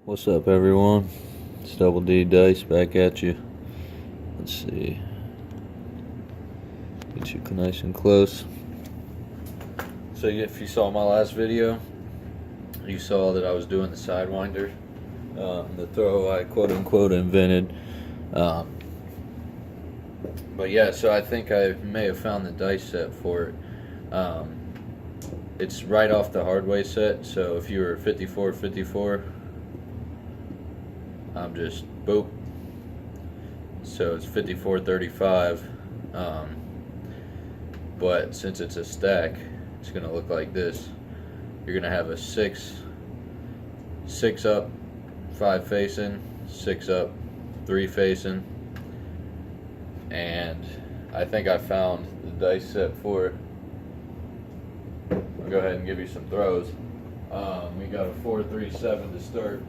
What's up, everyone? It's Double D Dice back at you. Let's see. Get you nice and close. So if you saw my last video, you saw that I was doing the sidewinder, the throw I quote unquote invented. But yeah, so I think I may have found the dice set for it. It's right off the hardway set, so if you were 54-54, I'm just boop. So it's 54-35, but since it's a stack, it's gonna look like this. You're gonna have a six up, 5 facing, 6 up, 3 facing, and I think I found the dice set for it. I'll go ahead and give you some throws. We got a 4-3-7 to start.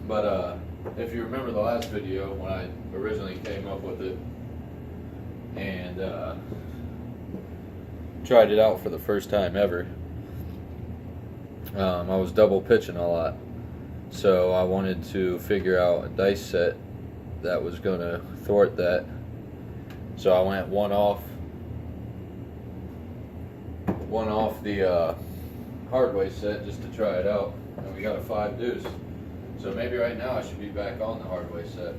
But if you remember the last video when I originally came up with it and tried it out for the first time ever, I was double pitching a lot. So I wanted to figure out a dice set that was going to thwart that. So I went one off the hardway set just to try it out, and we got a 5 deuce. So maybe right now I should be back on the hardway set.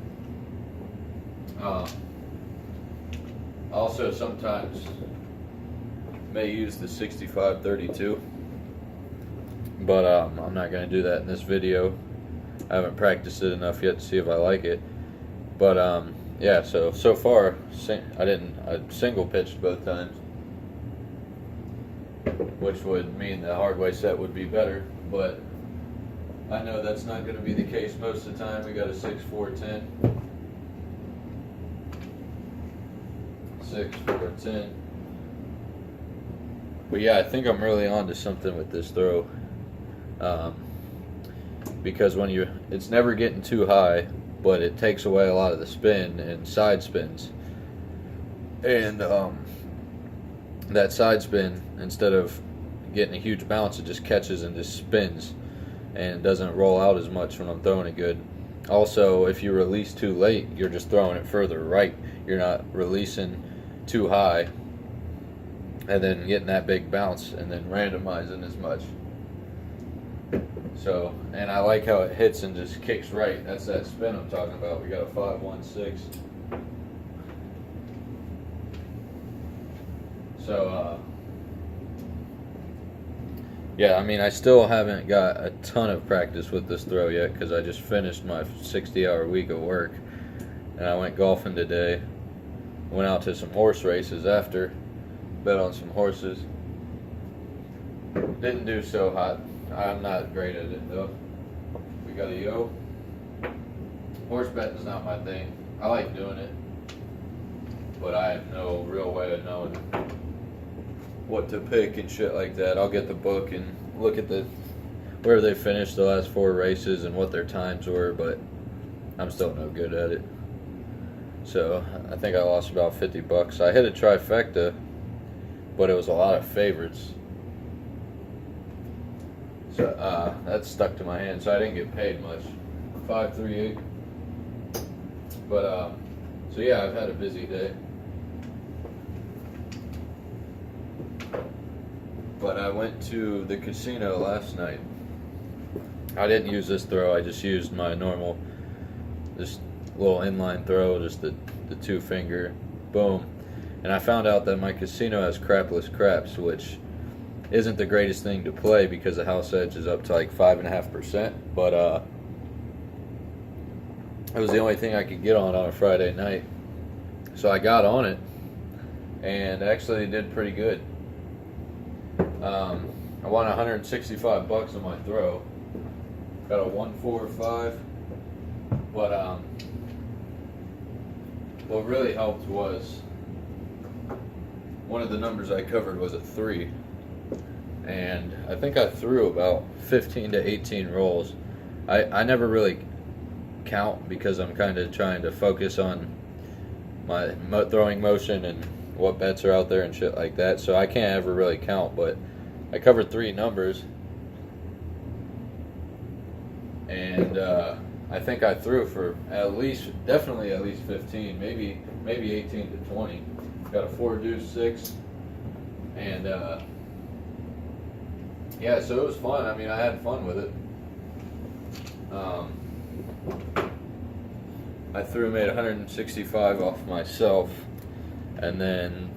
Also sometimes may use the 65-32, but I'm not going to do that in this video. I haven't practiced it enough yet to see if I like it. But yeah, so far I single pitched both times, which would mean the hardway set would be better, but I know that's not going to be the case most of the time. We got a 6-4-10. 6-4-10. But yeah, I think I'm really onto something with this throw. Because it's never getting too high, but it takes away a lot of the spin and side spins. And that side spin, instead of getting a huge bounce, it just catches and just spins and doesn't roll out as much when I'm throwing it good. Also, if you release too late, you're just throwing it further right. You're not releasing too high and then getting that big bounce and then randomizing as much. So, and I like how it hits and just kicks right. That's that spin I'm talking about. We got a 5-1-6. So, yeah, I mean, I still haven't got a ton of practice with this throw yet because I just finished my 60-hour week of work, and I went golfing today. Went out to some horse races after, bet on some horses. Didn't do so hot. I'm not great at it though. We got a yo. Horse betting's not my thing. I like doing it, but I have no real way of knowing what to pick and shit like that. I'll get the book and look at where they finished the last 4 races and what their times were, but I'm still no good at it. So I think I lost about $50. I hit a trifecta, but it was a lot of favorites. So that stuck to my hand, so I didn't get paid much. 5-3-8. But so yeah, I've had a busy day. But I went to the casino last night. I didn't use this throw. I just used my normal, this little inline throw, just the 2-finger, boom. And I found out that my casino has crapless craps, which isn't the greatest thing to play because the house edge is up to like 5.5%. But it was the only thing I could get on a Friday night. So I got on it and actually did pretty good. I won $165 on my throw. Got a 1-4-5. But what really helped was one of the numbers I covered was a 3. And I think I threw about 15 to 18 rolls. I never really count because I'm kind of trying to focus on my throwing motion and what bets are out there and shit like that. So I can't ever really count, but I covered 3 numbers, and and I think I threw for definitely at least 15, maybe 18 to 20. Got a 4 deuce 6, and yeah, so it was fun. I mean, I had fun with it. I made 165 off myself, and then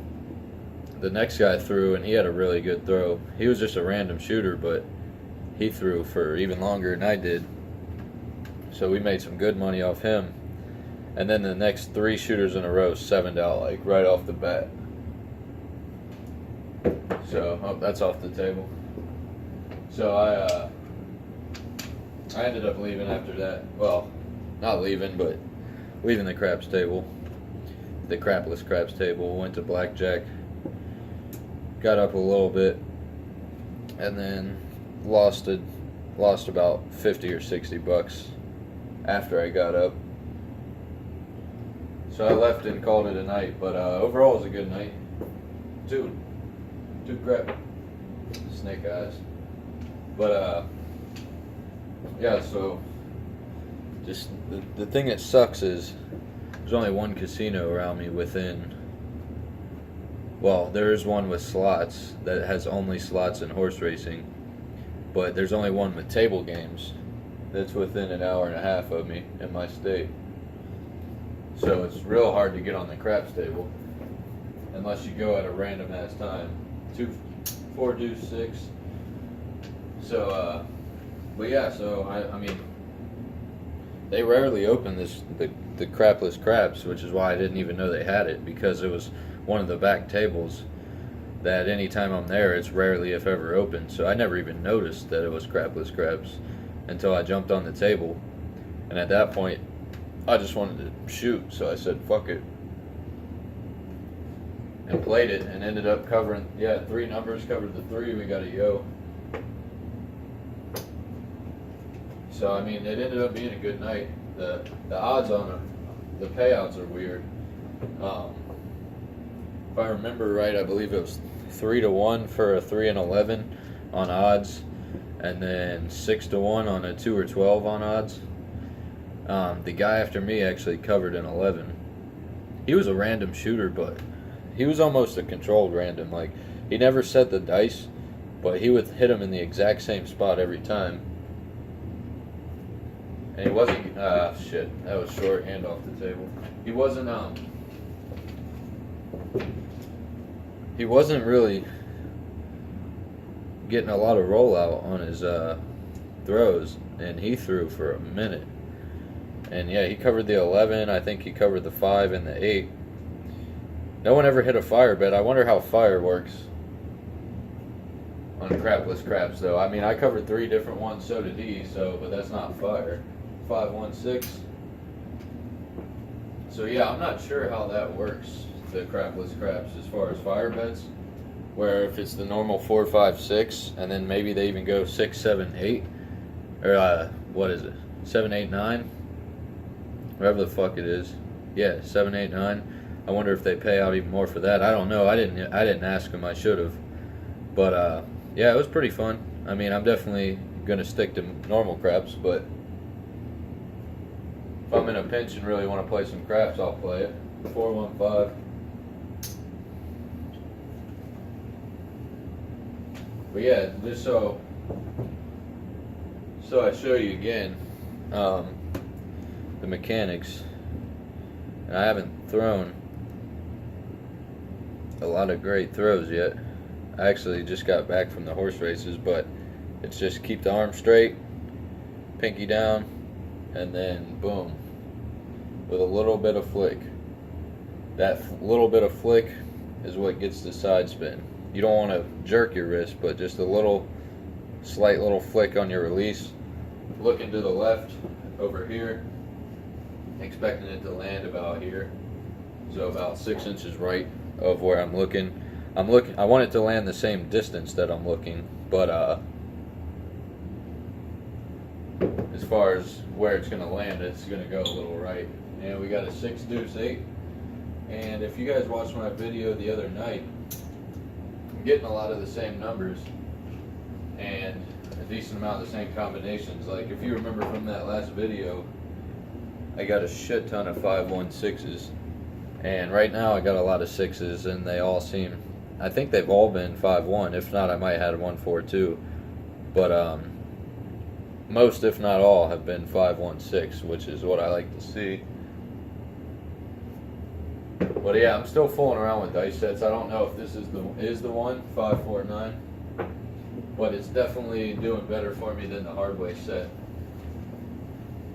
the next guy threw, and he had a really good throw. He was just a random shooter, but he threw for even longer than I did. So we made some good money off him. And then the next 3 shooters in a row $7'd out, like right off the bat. So that's off the table. So I ended up leaving after that. Well, not leaving, but leaving the craps table, the crapless craps table. Went to blackjack. Got up a little bit, and then lost about 50 or 60 bucks after I got up. So I left and called it a night, but overall it was a good night. Two crap snake eyes. But yeah, so just the thing that sucks is there's only one casino around me within. Well, there is one with slots that has only slots and horse racing, but there's only one with table games that's within an hour and a half of me in my state. So it's real hard to get on the craps table unless you go at a random ass time. 4 deuce 6. So, but yeah, so I mean, they rarely open the crapless craps, which is why I didn't even know they had it, because it was one of the back tables that anytime I'm there, it's rarely if ever open. So I never even noticed that it was crapless craps until I jumped on the table. And at that point, I just wanted to shoot, so I said, fuck it. And played it, and ended up covering, 3 numbers, covered the 3, we got a yo. So, I mean, it ended up being a good night. The odds on the payouts are weird. If I remember right, I believe it was 3-1 for a 3 and 11 on odds, and then 6-1 on a 2 or 12 on odds. The guy after me actually covered an 11. He was a random shooter, but he was almost a controlled random. Like, he never set the dice, but he would hit them in the exact same spot every time. And he wasn't, shit, that was short and off the table. He wasn't really getting a lot of rollout on his throws, and he threw for a minute. And yeah, he covered the 11, I think he covered the 5 and the 8. No one ever hit a fire bet. I wonder how fire works on crapless craps, though. I mean, I covered 3 different ones, so did he, but that's not fire. 5, 1, 6. So yeah, I'm not sure how that works, the crapless craps, as far as fire bets, where if it's the normal 4, 5, 6, and then maybe they even go 6, 7, 8, or what is it, 7, 8, 9, whatever the fuck it is. Yeah, 7, 8, 9. I wonder if they pay out even more for that. I don't know. I didn't ask him. I should have. But yeah, it was pretty fun. I mean, I'm definitely gonna stick to normal craps, but if I'm in a pinch and really want to play some craps, I'll play it. 4-1-5. But yeah, just so I show you again the mechanics. And I haven't thrown a lot of great throws yet. I actually just got back from the horse races, but it's just keep the arm straight, pinky down, and then boom, with a little bit of flick. That little bit of flick is what gets the side spin. You don't want to jerk your wrist, but just a slight little flick on your release. Looking to the left over here, expecting it to land about here. So about 6 inches right of where I'm looking. I want it to land the same distance that I'm looking, but as far as where it's gonna land, it's gonna go a little right. And we got a 6 deuce 8. And if you guys watched my video the other night, I'm getting a lot of the same numbers. And a decent amount of the same combinations. Like if you remember from that last video, I got a shit ton of 5.16s, and right now I got a lot of 6s, and they all seem, I think they've all been 5.1. If not, I might have had 1.42, but most, if not all, have been 5.16, which is what I like to see. But yeah, I'm still fooling around with dice sets. I don't know if this is the one 549, but it's definitely doing better for me than the hardway set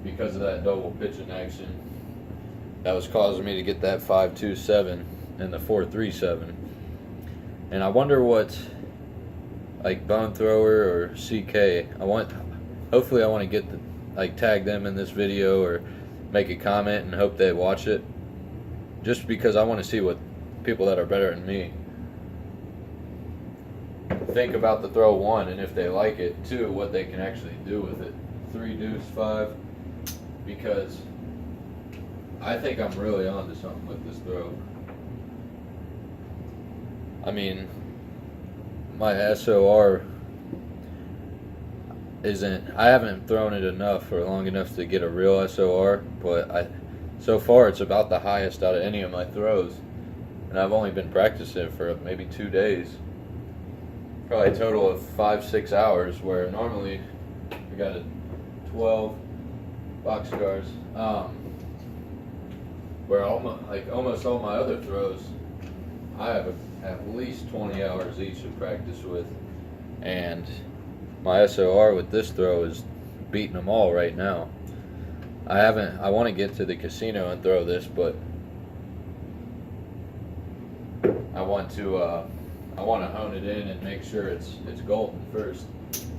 because of that double pitching action. That was causing me to get that 5.27 and the 4.37. And I wonder what, like Bone Thrower or CK, hopefully I want to get tag them in this video or make a comment and hope they watch it, just because I want to see what people that are better than me think about the throw, one, and if they like it, two, what they can actually do with it. 3 deuce 5, because I think I'm really onto something with this throw. I mean, my SOR I haven't thrown it enough or long enough to get a real SOR, but so far it's about the highest out of any of my throws, and I've only been practicing for maybe 2 days, probably a total of 5-6 hours, where normally we got a 12 boxcars, where almost all my other throws I have at least 20 hours each to practice with, and my SOR with this throw is beating them all right now. I want to get to the casino and throw this, but I want to hone it in and make sure it's golden first.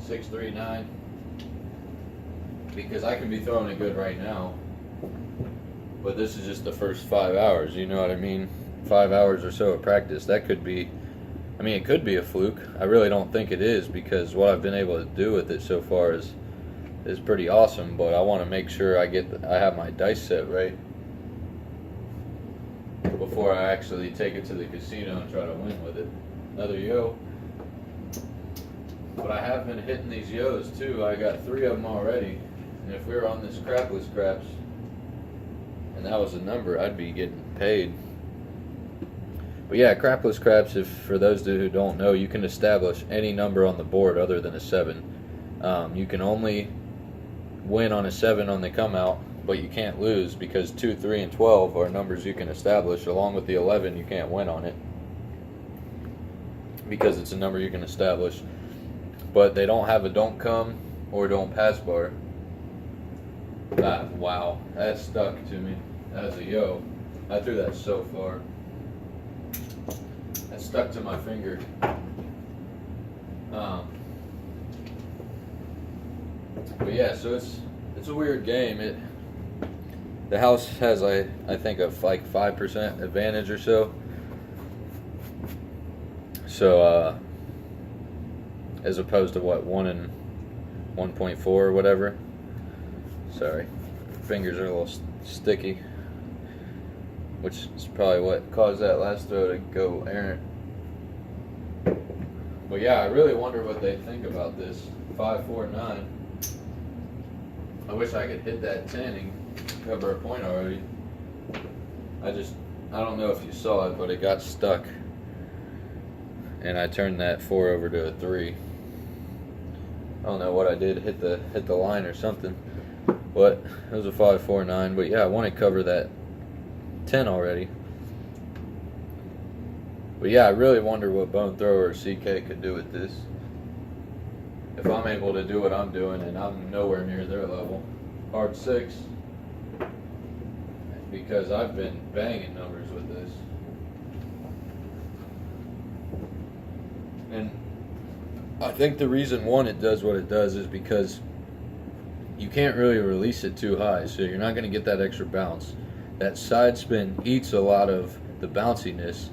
6.39, because I can be throwing it good right now, but this is just the first 5 hours, you know what I mean? 5 hours or so of practice. That could be, I mean, it could be a fluke. I really don't think it is, because what I've been able to do with it so far is pretty awesome, but I want to make sure I have my dice set right before I actually take it to the casino and try to win with it. Another yo. But I have been hitting these yos too. I got 3 of them already, and if we were on this crapless craps and that was a number, I'd be getting paid. But yeah, crapless craps, for those who don't know, you can establish any number on the board other than a 7. You can only win on a 7 on the come out, but you can't lose, because 2, 3, and 12 are numbers you can establish. Along with the 11, you can't win on it because it's a number you can establish. But they don't have a don't come or don't pass bar. Wow, that stuck to me as a yo. I threw that so far. That stuck to my finger. But yeah, so it's a weird game. The house has I think a 5% advantage or so. So as opposed to what, 1 and 1.4 or whatever. Sorry, fingers are a little sticky, which is probably what caused that last throw to go errant. But yeah, I really wonder what they think about this 5.49. I wish I could hit that 10 and cover a point already. I don't know if you saw it, but it got stuck, and I turned that 4 over to a 3. I don't know what I did, hit the line or something, but it was a 5.49. But yeah, I want to cover that 10 already. But yeah, I really wonder what Bone Thrower or CK could do with this. If I'm able to do what I'm doing, and I'm nowhere near their level. Hard 6. Because I've been banging numbers with this. And I think the reason, one, it does what it does is because you can't really release it too high, so you're not going to get that extra bounce. That side spin eats a lot of the bounciness,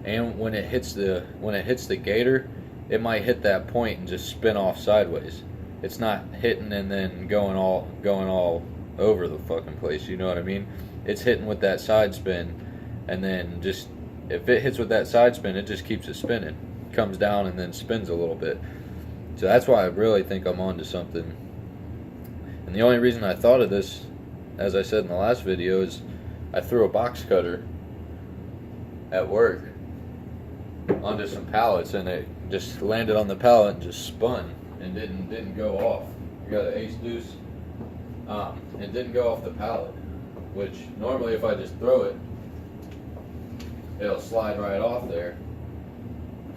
and when it hits the gator, it might hit that point and just spin off sideways. It's not hitting and then going all over the fucking place, you know what I mean? It's hitting with that side spin, and then just, if it hits with that side spin, it just keeps it spinning. Comes down and then spins a little bit. So that's why I really think I'm onto something. And the only reason I thought of this, as I said in the last video, is I threw a box cutter at work onto some pallets, and it just landed on the pallet and just spun and didn't go off. We got an ace deuce, and didn't go off the pallet, which normally if I just throw it, it'll slide right off there.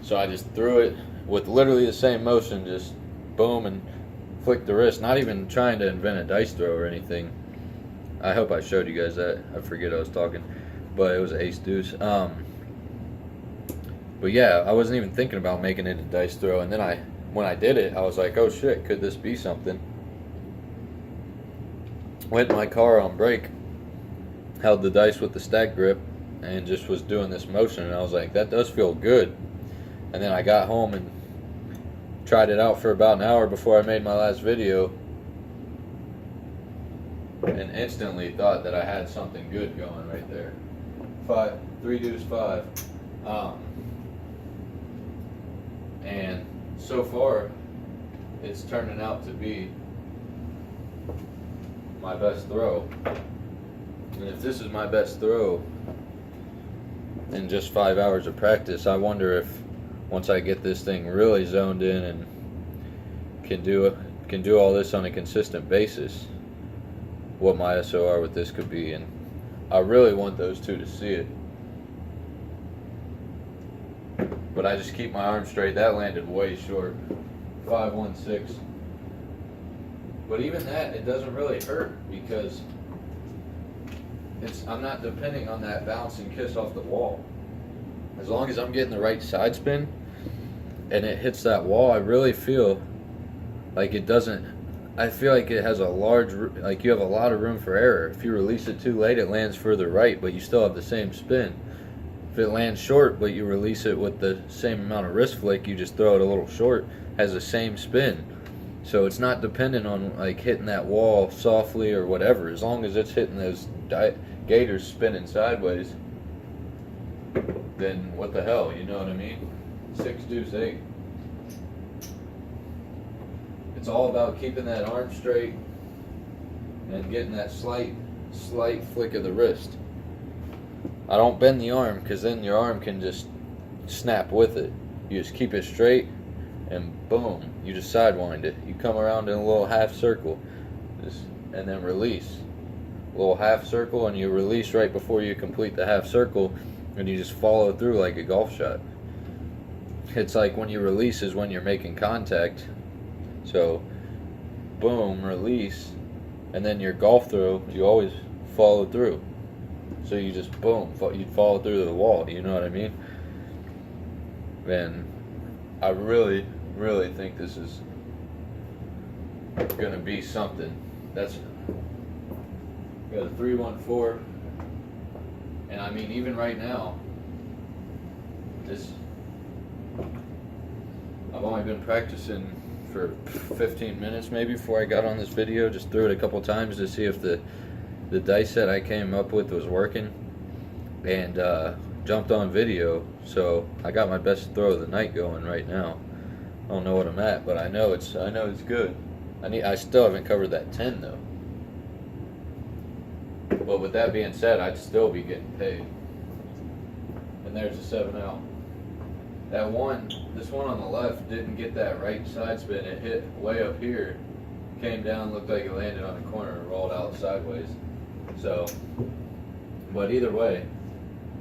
So I just threw it with literally the same motion, just boom, and flicked the wrist, not even trying to invent a dice throw or anything. I hope I showed you guys that. I forget I was talking, but it was ace deuce. But yeah, I wasn't even thinking about making it a dice throw, and then when I did it, I was like, oh shit, could this be something? Went in my car on break, held the dice with the stack grip, and just was doing this motion, and I was like, that does feel good. And then I got home and tried it out for about an hour before I made my last video, and instantly thought that I had something good going right there. 3 deuce 5. And so far, it's turning out to be my best throw. And if this is my best throw in just 5 hours of practice, I wonder if once I get this thing really zoned in and can do all this on a consistent basis, what my SOR with this could be. And I really want those two to see it. But I just keep my arm straight. That landed way short. 5-1-6. But even that, it doesn't really hurt because I'm not depending on that bounce and kiss off the wall. As long as I'm getting the right side spin and it hits that wall, I really feel like it doesn't. I feel like it has like you have a lot of room for error. If you release it too late, it lands further right, but you still have the same spin. If it lands short, but you release it with the same amount of wrist flick, you just throw it a little short, has the same spin. So it's not dependent on like hitting that wall softly or whatever. As long as it's hitting those gators spinning sideways, then what the hell, you know what I mean? 6 deuce 8. It's all about keeping that arm straight and getting that slight flick of the wrist. I don't bend the arm because then your arm can just snap with it. You just keep it straight and boom, you just sidewind it. You come around in a little half circle and then release. A little half circle and you release right before you complete the half circle, and you just follow through like a golf shot. It's like when you release is when you're making contact. So boom, release, and then your golf throw, you always follow through. So you just boom, you'd follow through the wall, you know what I mean? And I really, really think this is gonna be something. That's got a 3-1-4, and I mean even right now, I've only been practicing for 15 minutes maybe before I got on this video. Just threw it a couple times to see if the dice set I came up with was working, and jumped on video. So I got my best throw of the night going right now. I don't know what I'm at, but I know it's good. I still haven't covered that 10 though. But with that being said, I'd still be getting paid. And there's a 7 out. This one on the left didn't get that right side spin. It hit way up here, came down, looked like it landed on the corner and rolled out sideways. So, but either way,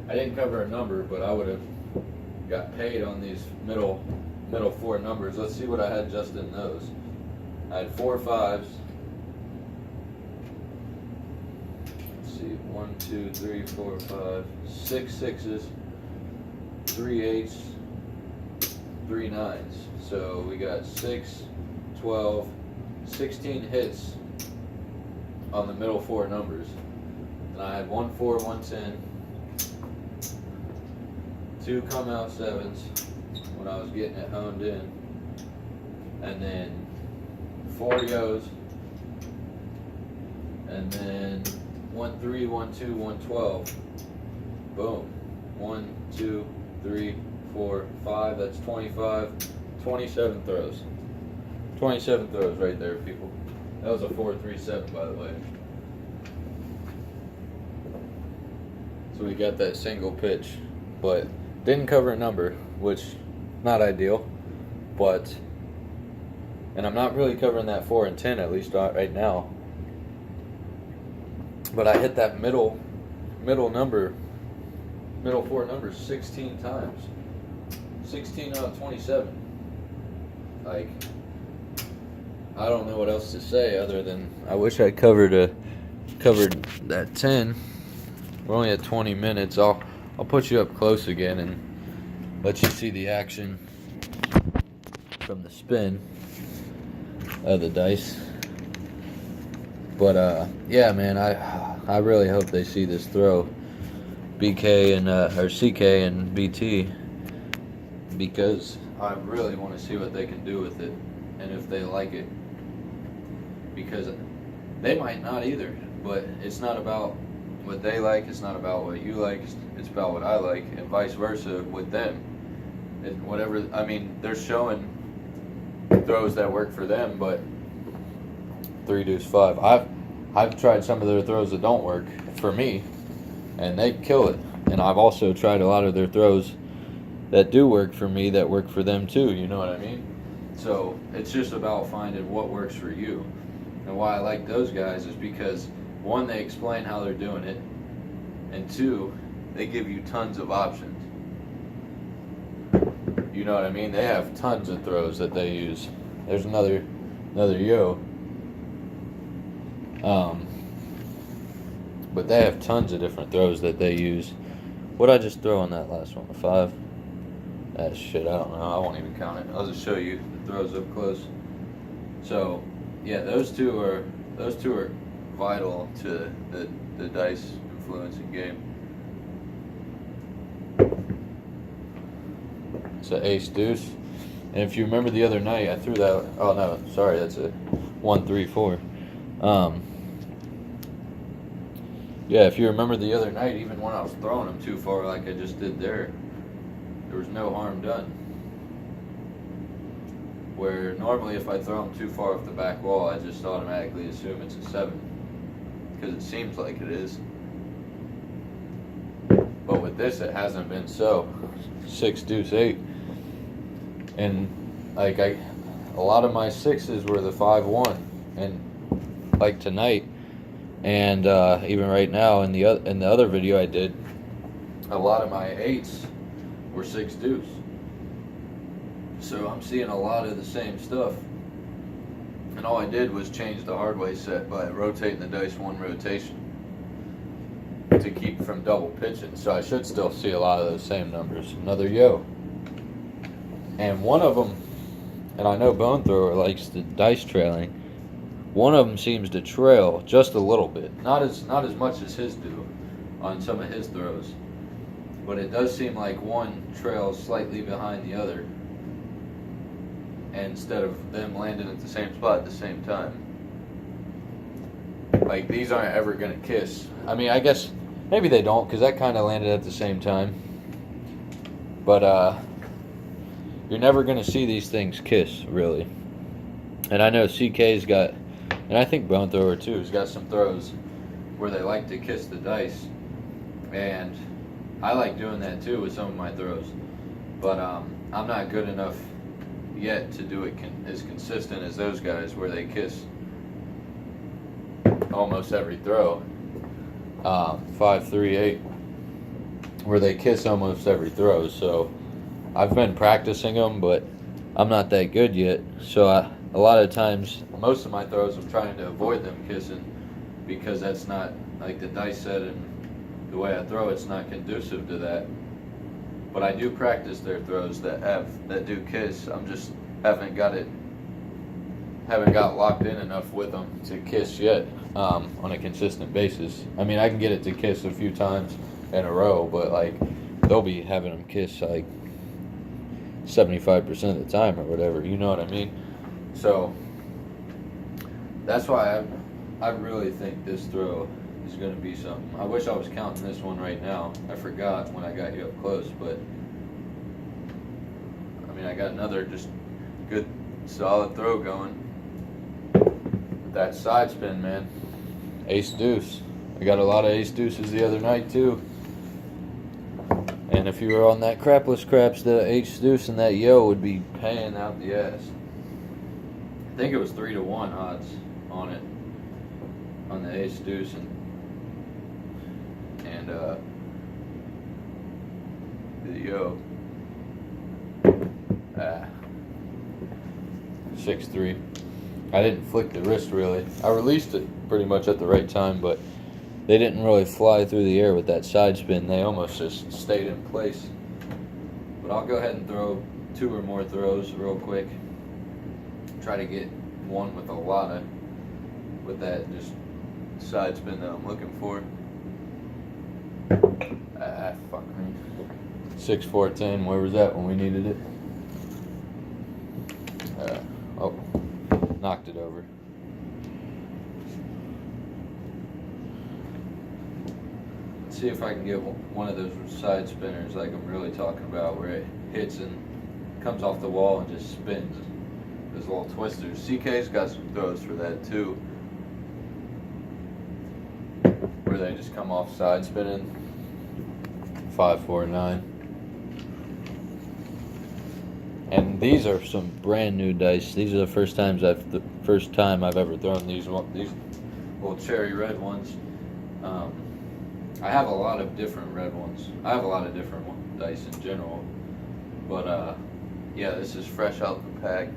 I didn't cover a number, but I would have got paid on these middle 4 numbers. Let's see what I had just in those. I had 4 5s. Let's see, 1, 2, 3, 4, 5, 6 6s, 3 8s, 3 9s. So we got 6, 12, 16 hits on the middle 4 numbers. And I had 1 4, 1 10, 2 come out 7s when I was getting it honed in, and then 4 goes, and then 1 3, 1 2, 1 12. Boom. 1 2 3 4 5. That's 25, 27 throws. 27 throws right there, people. That was a 4.37, by the way. So we got that single pitch, but didn't cover a number, which not ideal. But, and I'm not really covering that 4 and 10, at least right now. But I hit that middle four numbers 16 times. 16 out of 27. Like, I don't know what else to say other than I wish I covered that 10. We're only at 20 minutes. I'll put you up close again and let you see the action from the spin of the dice. But yeah, man, I really hope they see this throw, BK and or CK and BT, because I really want to see what they can do with it and if they like it, because they might not either. But it's not about what they like, it's not about what you like, it's about what I like, and vice versa with them. Whatever, I mean, they're showing throws that work for them, but 3 deuce 5. I've tried some of their throws that don't work for me, and they kill it. And I've also tried a lot of their throws that do work for me that work for them too. You know what I mean? So it's just about finding what works for you. And why I like those guys is because, one, they explain how they're doing it, and two, they give you tons of options. You know what I mean? They have tons of throws that they use. There's another yo. But they have tons of different throws that they use. What'd I just throw on that last one? A 5? That shit, I don't know. I won't even count it. I'll just show you the throws up close. So, yeah, those two are vital to the dice influencing game. It's an ace deuce. And if you remember the other night, I threw that. Oh no, sorry, that's a 1 3 4. Yeah, if you remember the other night, even when I was throwing them too far, like I just did there was no harm done. Where normally, if I throw them too far off the back wall, I just automatically assume it's a 7 because it seems like it is. But with this, it hasn't been so. 6 deuce 8. And like a lot of my 6s were the 5-1, and like tonight, and even right now in the other video I did, a lot of my 8s were 6 deuce. So I'm seeing a lot of the same stuff, and all I did was change the hard way set by rotating the dice 1 rotation to keep from double pitching. So I should still see a lot of those same numbers. Another yo. And one of them, and I know Bone Thrower likes the dice trailing, one of them seems to trail just a little bit. Not as much as his do on some of his throws. But it does seem like one trails slightly behind the other, and instead of them landing at the same spot at the same time. Like, these aren't ever going to kiss. I mean, I guess maybe they don't, because that kind of landed at the same time. But, you're never going to see these things kiss, really. And I know CK's got, and I think Bone Thrower too, has got some throws where they like to kiss the dice. And I like doing that too with some of my throws. But I'm not good enough yet to do it as consistent as those guys where they kiss almost every throw. 5 3 8, where they kiss almost every throw. So I've been practicing them, but I'm not that good yet. So a lot of times, most of my throws, I'm trying to avoid them kissing, because that's not, like the dice set and the way I throw, it's not conducive to that. But I do practice their throws that do kiss. I'm just haven't got locked in enough with them to kiss yet on a consistent basis. I mean, I can get it to kiss a few times in a row, but like they'll be having them kiss like 75% of the time or whatever. You know what I mean? So that's why I really think this throw is going to be something. I wish I was counting this one right now. I forgot when I got you up close, but I mean, I got another just good solid throw going. With that side spin, man. Ace deuce. I got a lot of ace deuces the other night too. And if you were on that crapless craps, the ace deuce and that yo would be paying out the ass. I think it was 3-1 odds on it, on the ace deuce and the yo. 6-3. I didn't flick the wrist really. I released it pretty much at the right time, but they didn't really fly through the air with that side spin. They almost just stayed in place. But I'll go ahead and throw 2 or more throws real quick. Try to get one with a lot of, with that just side spin that I'm looking for. Fuck me. 6-14, where was that when we needed it? Oh, knocked it over. Let's see if I can get one of those side spinners like I'm really talking about, where it hits and comes off the wall and just spins. Those little twisters. CK's got some throws for that too, where they just come off side spinning. 5-4-9. And these are some brand new dice. These are the first time I've ever thrown these little cherry red ones. I have a lot of different red ones. I have a lot of different dice in general, but yeah, this is fresh out the pack.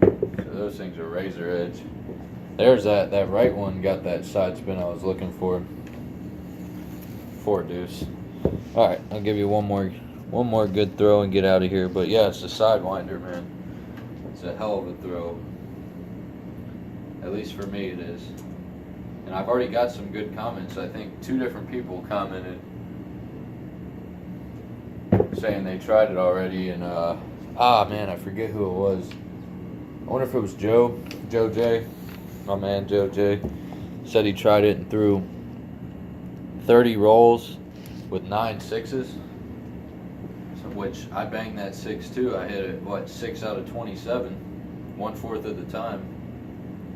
So those things are razor edge. There's that right one got that side spin I was looking for. 4 deuce. All right, I'll give you one more good throw and get out of here. But yeah, it's a sidewinder, man. It's a hell of a throw. At least for me, it is. And I've already got some good comments. I think 2 different people commented saying they tried it already. And man, I forget who it was. I wonder if it was Joe J. My man Joe J. Said he tried it and threw 30 rolls with 9 sixes, so which I banged that 6 too. I hit it 6 out of 27, 1/4 of the time,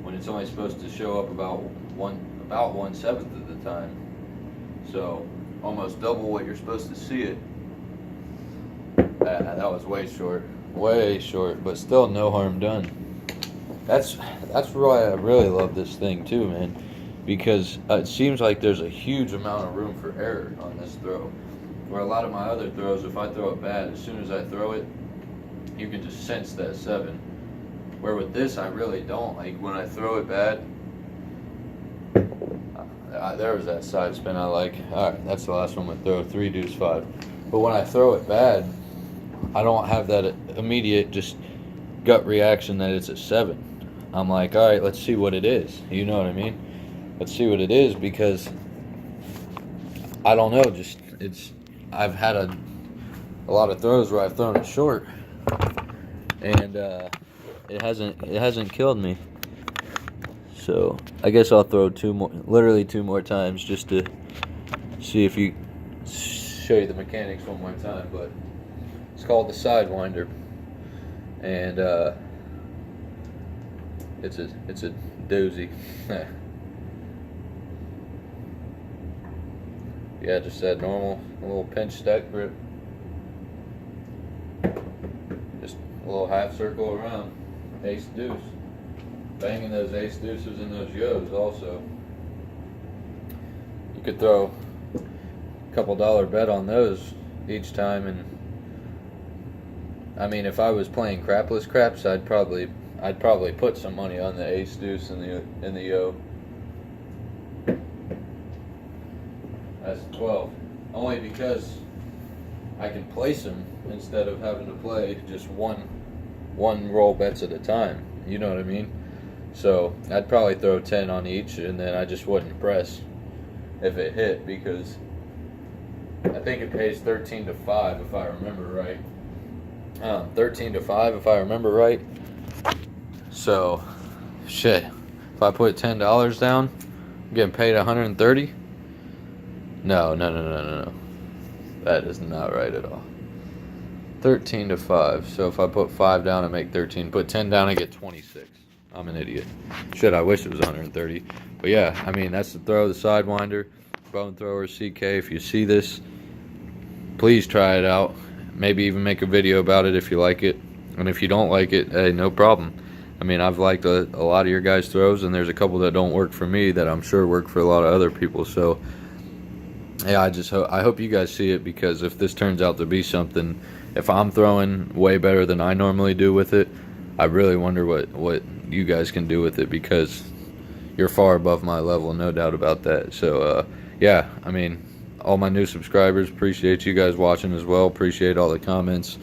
when it's only supposed to show up about 1/7 of the time. So almost double what you're supposed to see it. That was way short, but still no harm done. That's why I really love this thing too, man. Because it seems like there's a huge amount of room for error on this throw. Where a lot of my other throws, if I throw it bad, as soon as I throw it, you can just sense that 7. Where with this, I really don't. Like, when I throw it bad, there was that side spin I like. Alright, that's the last one I'm going to throw, 3 deuce 5. But when I throw it bad, I don't have that immediate just gut reaction that it's a 7. I'm like, alright, let's see what it is. You know what I mean? Let's see what it is, because I don't know, I've had a lot of throws where I've thrown it short, and it hasn't killed me. So I guess I'll throw 2 more times just to see if you show you the mechanics one more time. But it's called the sidewinder, and it's a doozy. Yeah, just that normal little pinch stack grip. Just a little half circle around. Ace deuce. Banging those ace deuces and those yos also. You could throw a couple dollar bet on those each time, and I mean, if I was playing crapless craps, I'd probably put some money on the ace deuce and the yo. That's 12. Only because I can place them instead of having to play just one roll bets at a time. You know what I mean? So I'd probably throw 10 on each, and then I just wouldn't press if it hit, because I think it pays 13 to 5 if I remember right. 13 to 5 if I remember right. So shit, if I put $10 down, I'm getting paid 130. No. That is not right at all. 13 to 5. So if I put 5 down, I make 13. Put 10 down, I get 26. I'm an idiot. Shit, I wish it was 130. But yeah, I mean, that's the throw, the sidewinder, bone thrower, CK. If you see this, please try it out. Maybe even make a video about it if you like it. And if you don't like it, hey, no problem. I mean, I've liked a lot of your guys' throws, and there's a couple that don't work for me that I'm sure work for a lot of other people. So yeah, I hope you guys see it, because if this turns out to be something, if I'm throwing way better than I normally do with it, I really wonder what you guys can do with it, because you're far above my level, no doubt about that. So yeah, I mean, all my new subscribers, appreciate you guys watching as well. Appreciate all the comments.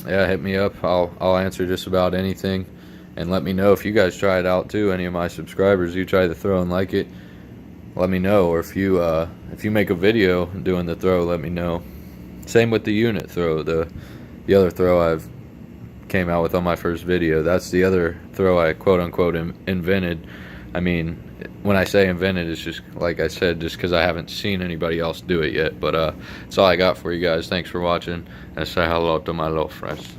Yeah, hit me up. I'll answer just about anything, and let me know if you guys try it out too. Any of my subscribers, you try the throw and like it, let me know. Or if you make a video doing the throw, let me know. Same with the unit throw, the other throw I've came out with on my first video. That's the other throw I quote unquote invented. I mean, when I say invented, it's just like I said, just because I haven't seen anybody else do it yet. But that's all I got for you guys. Thanks for watching, and say hello to my little friends.